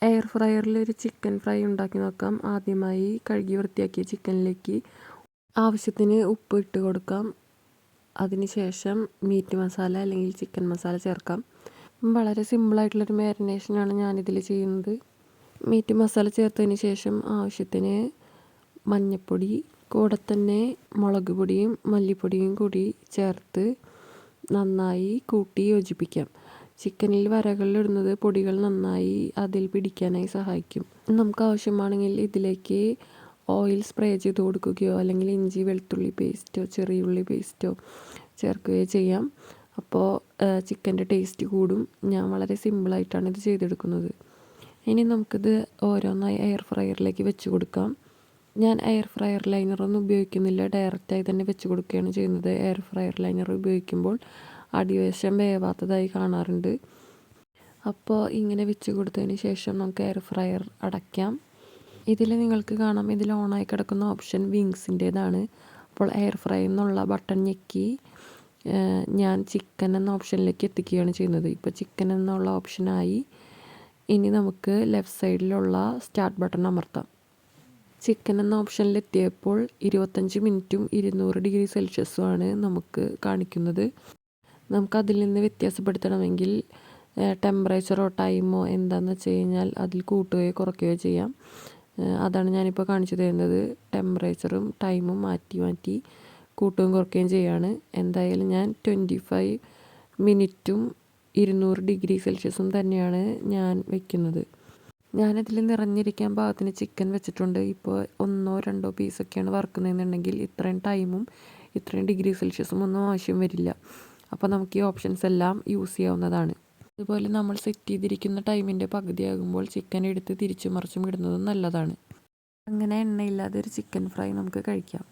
Air ഫ്രയറിൽ ഒരു chicken fry ഉണ്ടാക്കി നോക്കാം. ആദ്യമായി കഴുകി വൃത്തിയാക്കിയ ചിക്കനിലേക്ക് ആവശ്യത്തിന് ഉപ്പ് ഇട്ട് കൊടുക്കാം. അതിനുശേഷം മീറ്റ് മസാല അല്ലെങ്കിൽ ചിക്കൻ മസാല ചേർക്കാം. വളരെ സിമ്പിളായിട്ടുള്ളൊരു മാരിനേഷനാണ് ഞാനിതിൽ ചെയ്യുന്നത്. മീറ്റ് മസാല ചേർത്തതിന് ശേഷം ആവശ്യത്തിന് മഞ്ഞൾപ്പൊടി, കൂടെ തന്നെ മുളക് പൊടിയും മല്ലിപ്പൊടിയും കൂടി ചേർത്ത് നന്നായി കൂട്ടി യോജിപ്പിക്കാം. ചിക്കനിൽ വരകളിലിടുന്നത് പൊടികൾ നന്നായി അതിൽ പിടിക്കാനായി സഹായിക്കും. നമുക്ക് ആവശ്യമാണെങ്കിൽ ഇതിലേക്ക് ഓയിൽ സ്പ്രേ ചെയ്ത് കൊടുക്കുകയോ അല്ലെങ്കിൽ ഇഞ്ചി വെളുത്തുള്ളി പേസ്റ്റോ ചെറിയുള്ളി പേസ്റ്റോ ചേർക്കുകയോ ചെയ്യാം. അപ്പോൾ ചിക്കൻ്റെ ടേസ്റ്റ് കൂടും. ഞാൻ വളരെ സിമ്പിളായിട്ടാണ് ഇത് ചെയ്തെടുക്കുന്നത്. ഇനി നമുക്കിത് ഓരോന്നായി എയർ ഫ്രയറിലേക്ക് വെച്ച് കൊടുക്കാം. ഞാൻ എയർ ഫ്രയർ ലൈനറൊന്നും ഉപയോഗിക്കുന്നില്ല, ഡയറക്റ്റായി തന്നെ വെച്ച് കൊടുക്കുകയാണ് ചെയ്യുന്നത്. എയർ ഫ്രയർ ലൈനർ ഉപയോഗിക്കുമ്പോൾ അടിവശം വേവാത്തതായി കാണാറുണ്ട്. അപ്പോൾ ഇങ്ങനെ വെച്ച് കൊടുത്തതിന് ശേഷം നമുക്ക് എയർ ഫ്രയർ അടയ്ക്കാം. ഇതിൽ നിങ്ങൾക്ക് കാണാം, ഇതിൽ ഓണായി കിടക്കുന്ന ഓപ്ഷൻ വിങ്സിൻ്റേതാണ്. അപ്പോൾ എയർ ഫ്രൈ എന്നുള്ള ബട്ടൺ ഞെക്കി ഞാൻ ചിക്കൻ എന്ന ഓപ്ഷനിലേക്ക് എത്തിക്കുകയാണ് ചെയ്യുന്നത്. ഇപ്പോൾ ചിക്കൻ എന്നുള്ള ഓപ്ഷനായി. ഇനി നമുക്ക് ലെഫ്റ്റ് സൈഡിലുള്ള സ്റ്റാർട്ട് ബട്ടൺ അമർത്താം. ചിക്കൻ എന്ന ഓപ്ഷനിലെത്തിയപ്പോൾ 25 മിനിറ്റും 200 ഡിഗ്രി സെൽഷ്യസുമാണ് നമുക്ക് കാണിക്കുന്നത്. നമുക്കതിൽ നിന്ന് വ്യത്യാസപ്പെടുത്തണമെങ്കിൽ ടെമ്പറേച്ചറോ ടൈമോ എന്താണെന്ന് വെച്ച് കഴിഞ്ഞാൽ അതിൽ കൂട്ടുകയോ കുറയ്ക്കുകയോ ചെയ്യാം. അതാണ് ഞാനിപ്പോൾ കാണിച്ചു തരുന്നത്. ടെമ്പറേച്ചറും ടൈമും മാറ്റി മാറ്റി കൂട്ടുകയും കുറയ്ക്കുകയും ചെയ്യുകയാണ്. എന്തായാലും ഞാൻ 25 മിനിറ്റും 200 ഡിഗ്രി സെൽഷ്യസും തന്നെയാണ് ഞാൻ വയ്ക്കുന്നത്. ഞാനതിൽ നിറഞ്ഞിരിക്കാൻ പാകത്തിന് ചിക്കൻ വെച്ചിട്ടുണ്ട്. ഇപ്പോൾ 1-2 പീസൊക്കെയാണ് വറുക്കുന്നതെന്നുണ്ടെങ്കിൽ ഇത്രയും ടൈമും ഇത്രയും ഡിഗ്രി സെൽഷ്യസും ഒന്നും ആവശ്യം വരില്ല. അപ്പോൾ നമുക്ക് ഈ ഓപ്ഷൻസ് എല്ലാം യൂസ് ചെയ്യാവുന്നതാണ്. അതുപോലെ നമ്മൾ സെറ്റ് ചെയ്തിരിക്കുന്ന ടൈമിൻ്റെ പകുതിയാകുമ്പോൾ ചിക്കൻ എടുത്ത് തിരിച്ചും മറിച്ചും ഇടുന്നതും നല്ലതാണ്. അങ്ങനെ എണ്ണയില്ലാതെ ഒരു ചിക്കൻ ഫ്രൈ നമുക്ക് കഴിക്കാം.